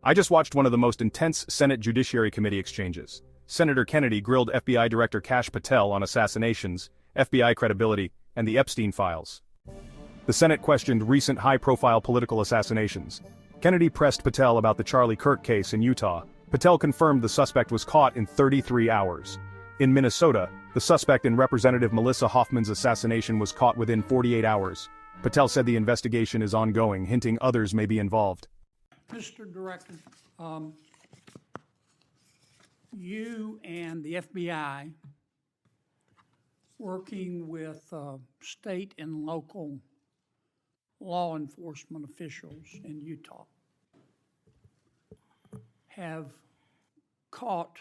I just watched one of the most intense Senate Judiciary Committee exchanges. Senator Kennedy grilled FBI Director Kash Patel on assassinations, FBI credibility, and the Epstein files. The Senate questioned recent high-profile political assassinations. Kennedy pressed Patel about the Charlie Kirk case in Utah. Patel confirmed the suspect was caught in 33 hours. In Minnesota, the suspect in Representative Melissa Hoffman's assassination was caught within 48 hours. Patel said the investigation is ongoing, hinting others may be involved. Mr. Director, you and the FBI, working with state and local law enforcement officials in Utah, have caught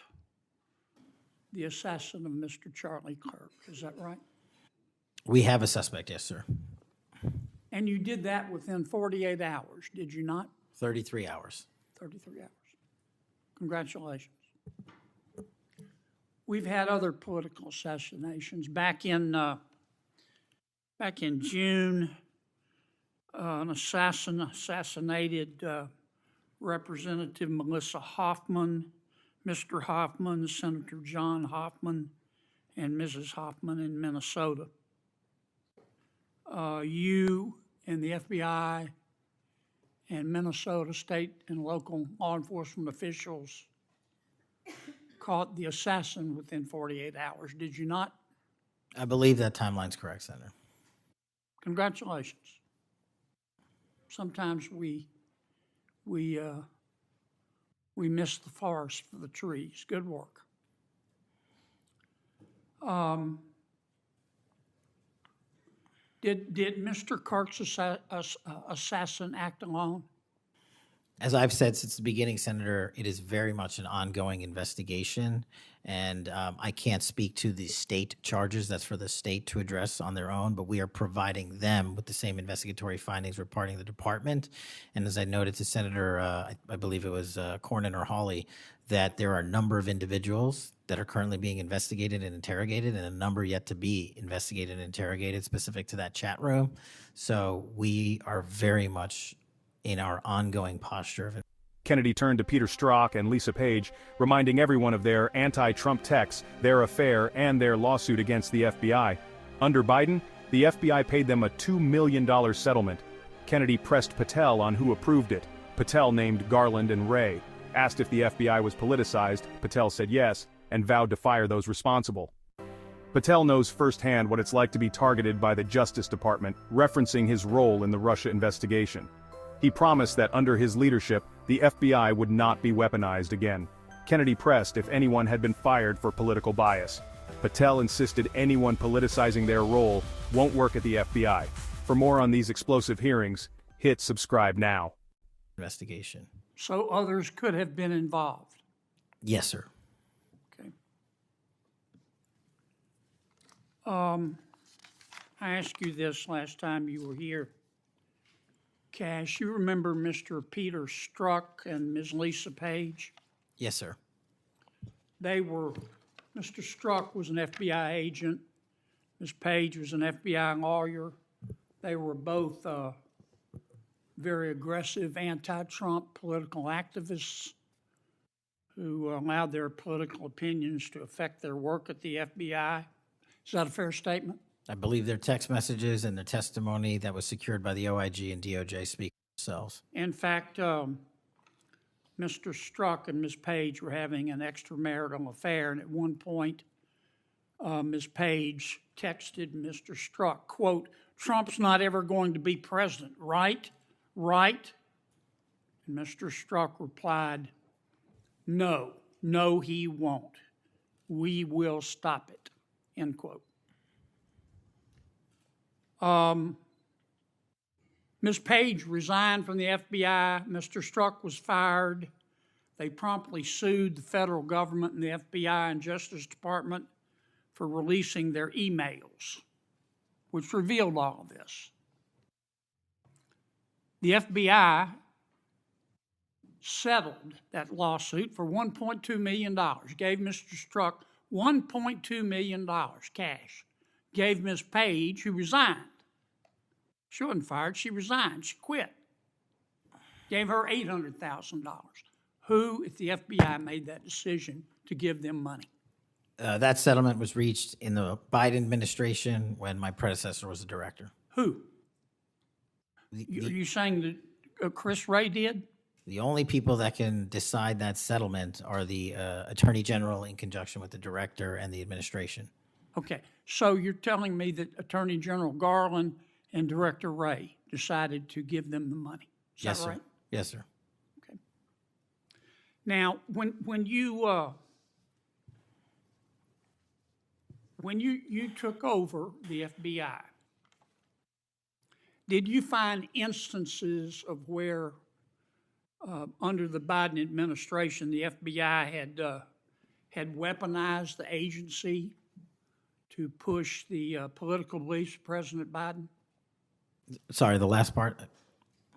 the assassin of Mr. Charlie Kirk. Is that right? We have a suspect, yes, sir. And you did that within 48 hours, did you not? 33 hours. 33 hours. Congratulations. We've had other political assassinations. Back in June, an assassinated Representative Melissa Hoffman, Mr. Hoffman, Senator John Hoffman, and Mrs. Hoffman in Minnesota. You and the FBI and Minnesota state and local law enforcement officials caught the assassin within 48 hours, did you not? I believe that timeline's correct, Senator. Congratulations. Sometimes we miss the forest for the trees. Good work. Did Mr. Kirk's assassin act alone? As I've said since the beginning, Senator, it is very much an ongoing investigation, and I can't speak to the state charges. That's for the state to address on their own, but we are providing them with the same investigatory findings reporting the department. And as I noted to Senator, I believe it was Cornyn or Hawley, that there are a number of individuals that are currently being investigated and interrogated, and a number yet to be investigated and interrogated specific to that chat room. So we are very much in our ongoing posture of it. Kennedy turned to Peter Strzok and Lisa Page, reminding everyone of their anti-Trump texts, their affair, and their lawsuit against the FBI. Under Biden, the FBI paid them a $2 million settlement. Kennedy pressed Patel on who approved it. Patel named Garland and Wray. Asked if the FBI was politicized, Patel said yes, and vowed to fire those responsible. Patel knows firsthand what it's like to be targeted by the Justice Department, referencing his role in the Russia investigation. He promised that under his leadership, the FBI would not be weaponized again. Kennedy pressed if anyone had been fired for political bias. Patel insisted anyone politicizing their role won't work at the FBI. For more on these explosive hearings, hit subscribe now. Investigation. So others could have been involved? Yes, sir. Okay. I asked you this last time you were here. Kash, you remember Mr. Peter Strzok and Ms. Lisa Page? Yes, sir. Mr. Strzok was an FBI agent. Ms. Page was an FBI lawyer. They were both very aggressive anti-Trump political activists who allowed their political opinions to affect their work at the FBI. Is that a fair statement? I believe their text messages and their testimony that was secured by the OIG and DOJ speak for themselves. In fact, Mr. Strzok and Ms. Page were having an extramarital affair, and at one point, Ms. Page texted Mr. Strzok, quote, "Trump's not ever going to be president, right? Right?" And Mr. Strzok replied, "No, he won't. We will stop it," end quote. Ms. Page resigned from the FBI. Mr. Strzok was fired. They promptly sued the federal government and the FBI and Justice Department for releasing their emails, which revealed all of this. The FBI settled that lawsuit for $1.2 million, gave Mr. Strzok $1.2 million cash, gave Ms. Page, who resigned. She wasn't fired, she resigned, she quit. Gave her $800,000. Who, if the FBI made that decision to give them money? That settlement was reached in the Biden administration when my predecessor was the director. Who? Are you saying that Chris Wray did? The only people that can decide that settlement are the Attorney General in conjunction with the director and the administration. Okay, so you're telling me that Attorney General Garland and Director Wray decided to give them the money? Is Yes, that sir. right? Yes, sir. Okay. Now, when you took over the FBI, did you find instances of where, under the Biden administration, the FBI had weaponized the agency to push the political beliefs of President Biden? Sorry, the last part.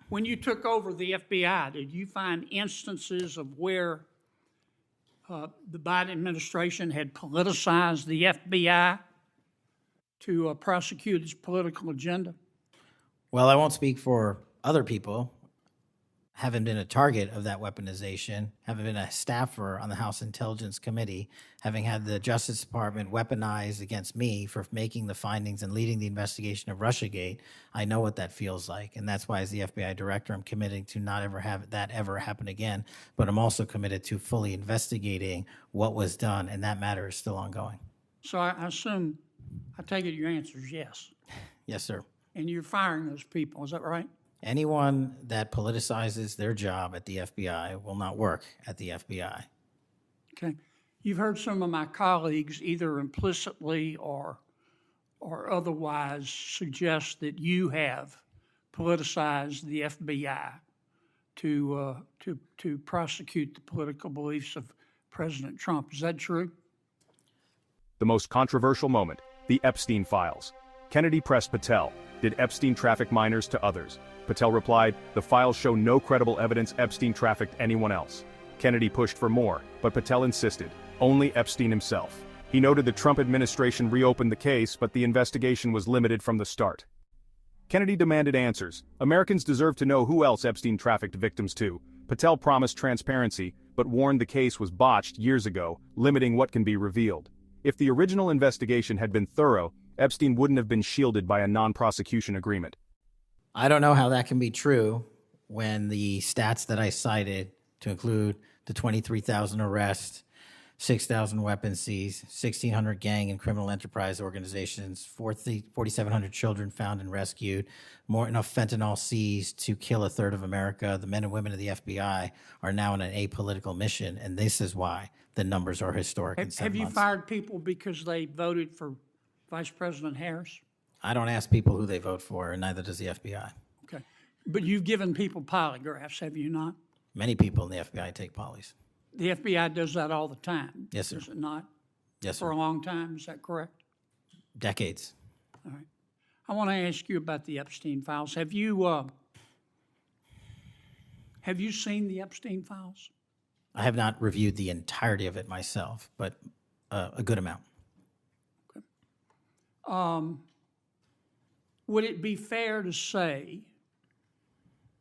When you took over the FBI, did you find instances of where the Biden administration had politicized the FBI to prosecute its political agenda? Well, I won't speak for other people. Haven't been a target of that weaponization, haven't been a staffer on the House Intelligence Committee, having had the Justice Department weaponized against me for making the findings and leading the investigation of Russiagate. I know what that feels like, and that's why as the FBI director, I'm committing to not ever have that ever happen again, but I'm also committed to fully investigating what was done, and that matter is still ongoing. So I take it your answer is yes. Yes, sir. And you're firing those people, is that right? Anyone that politicizes their job at the FBI will not work at the FBI. Okay. You've heard some of my colleagues either implicitly or otherwise suggest that you have politicized the FBI to prosecute the political beliefs of President Trump. Is that true? The most controversial moment, the Epstein files. Kennedy pressed Patel, did Epstein traffic minors to others? Patel replied, the files show no credible evidence Epstein trafficked anyone else. Kennedy pushed for more, but Patel insisted, only Epstein himself. He noted the Trump administration reopened the case, but the investigation was limited from the start. Kennedy demanded answers. Americans deserve to know who else Epstein trafficked victims to. Patel promised transparency, but warned the case was botched years ago, limiting what can be revealed. If the original investigation had been thorough, Epstein wouldn't have been shielded by a non-prosecution agreement. I don't know how that can be true when the stats that I cited, to include the 23,000 arrests, 6,000 weapons seized, 1,600 gang and criminal enterprise organizations, 4,700 children found and rescued, more enough fentanyl seized to kill a third of America. The men and women of the FBI are now on an apolitical mission, and this is why the numbers are historic in 7 Have you months. fired people because they voted for Vice President Harris? I don't ask people who they vote for, and neither does the FBI. Okay. But you've given people polygraphs, have you not? Many people in the FBI take polys. The FBI does that all the time. Yes, sir. Does it not? Yes, For sir. a long time, is that correct? Decades. All right. I want to ask you about the Epstein files. Have you seen the Epstein files? I have not reviewed the entirety of it myself, but a good amount. Would it be fair to say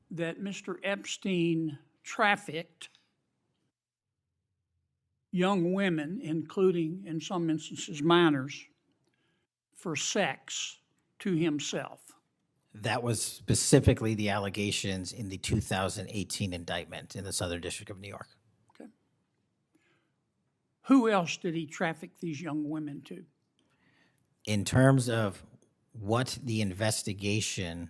that Mr. Epstein trafficked young women, including, in some instances, minors, for sex to himself? That was specifically the allegations in the 2018 indictment in the Southern District of New York. Okay. Who else did he traffic these young women to? In terms of what the investigation,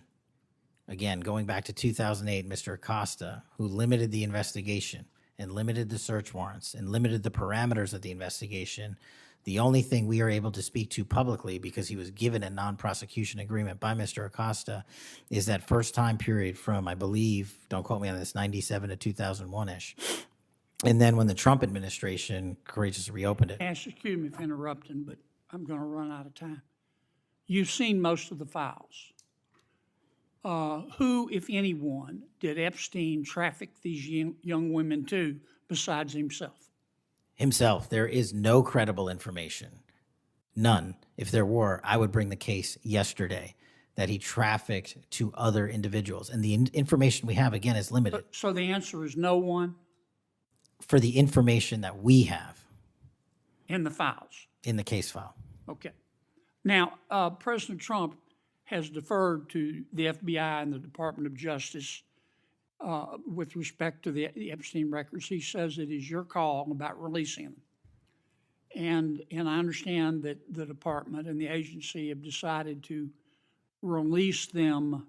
again, going back to 2008, Mr. Acosta, who limited the investigation and limited the search warrants and limited the parameters of the investigation, the only thing we are able to speak to publicly, because he was given a non-prosecution agreement by Mr. Acosta, is that first time period from, I believe, don't quote me on this, 97 to 2001-ish. And then when the Trump administration courageously reopened it. Excuse me for interrupting, but I'm going to run out of time. You've seen most of the files. Who, if anyone, did Epstein traffic these young women to besides himself? Himself. There is no credible information. None. If there were, I would bring the case yesterday. that he trafficked to other individuals. And the information we have, again, is limited. So the answer is no one For the information that we have in the files. in the case file. Okay. Now, President Trump has deferred to the FBI and the Department of Justice with respect to the Epstein records. He says it is your call about releasing them. And I understand that the department and the agency have decided to release them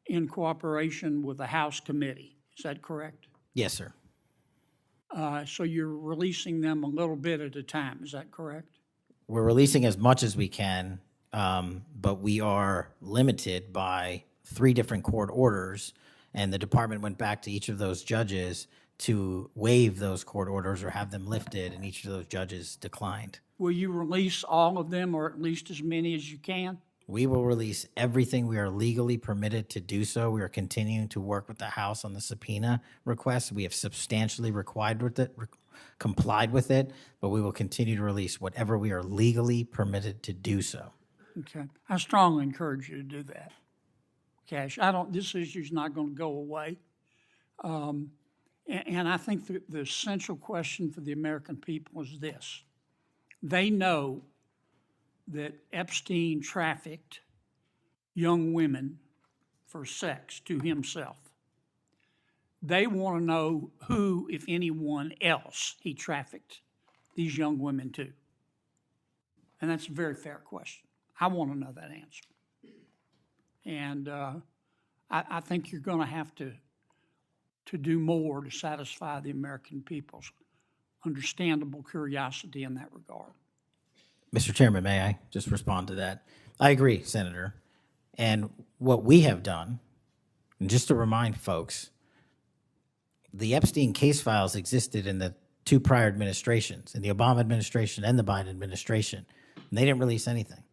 in cooperation with the House committee. Is that correct? Yes, sir. So you're releasing them a little bit at a time. Is that correct? We're releasing as much as we can, but we are limited by 3 different court orders, and the department went back to each of those judges to waive those court orders or have them lifted, and each of those judges declined. Will you release all of them, or at least as many as you can? We will release everything we are legally permitted to do so. We are continuing to work with the House on the subpoena request. We have substantially complied with it, but we will continue to release whatever we are legally permitted to do so. Okay. I strongly encourage you to do that, Kash. This issue's not going to go away. And I think the essential question for the American people is this. They know that Epstein trafficked young women for sex to himself. They want to know who, if anyone else, he trafficked these young women to. And that's a very fair question. I want to know that answer. And I think you're going to have to do more to satisfy the American people's understandable curiosity in that regard. Mr. Chairman, may I just respond to that? I agree, Senator. And what we have done, and just to remind folks, the Epstein case files existed in the 2 prior administrations, in the Obama administration and the Biden administration. And they didn't release anything.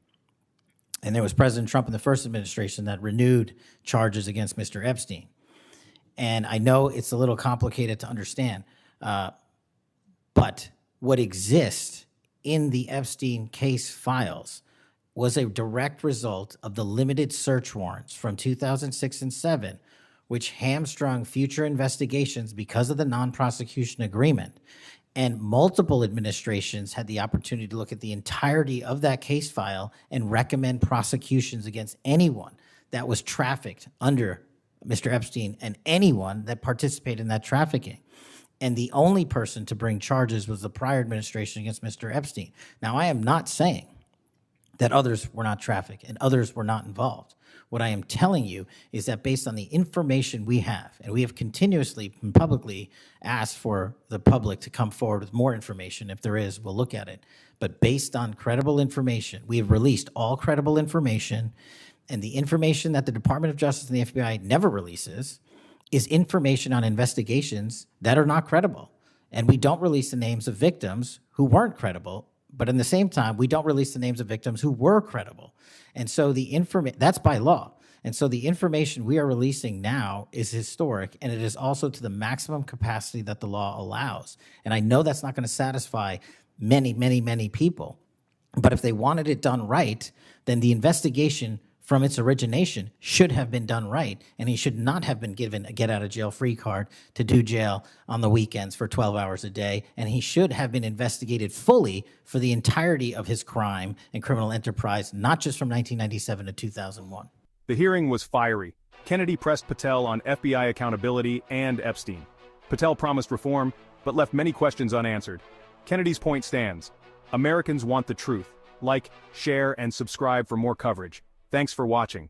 And there was President Trump in the first administration that renewed charges against Mr. Epstein. And I know it's a little complicated to understand, but what exists in the Epstein case files was a direct result of the limited search warrants from 2006 and 2007, which hamstrung future investigations because of the non-prosecution agreement. And multiple administrations had the opportunity to look at the entirety of that case file and recommend prosecutions against anyone that was trafficked under Mr. Epstein and anyone that participated in that trafficking. And the only person to bring charges was the prior administration against Mr. Epstein. Now, I am not saying that others were not trafficked and others were not involved. What I am telling you is that based on the information we have, and we have continuously and publicly asked for the public to come forward with more information. If there is, we'll look at it. But based on credible information, we have released all credible information, and the information that the Department of Justice and the FBI never releases is information on investigations that are not credible. And we don't release the names of victims who weren't credible, but in the same time, we don't release the names of victims who were credible. And so that's by law. And so the information we are releasing now is historic, and it is also to the maximum capacity that the law allows. And I know that's not going to satisfy many, many, many people. But if they wanted it done right, then the investigation from its origination should have been done right, and he should not have been given a get-out-of-jail-free card to do jail on the weekends for 12 hours a day, and he should have been investigated fully for the entirety of his crime and criminal enterprise, not just from 1997 to 2001. The hearing was fiery. Kennedy pressed Patel on FBI accountability and Epstein. Patel promised reform, but left many questions unanswered. Kennedy's point stands. Americans want the truth. Like, share, and subscribe for more coverage. Thanks for watching.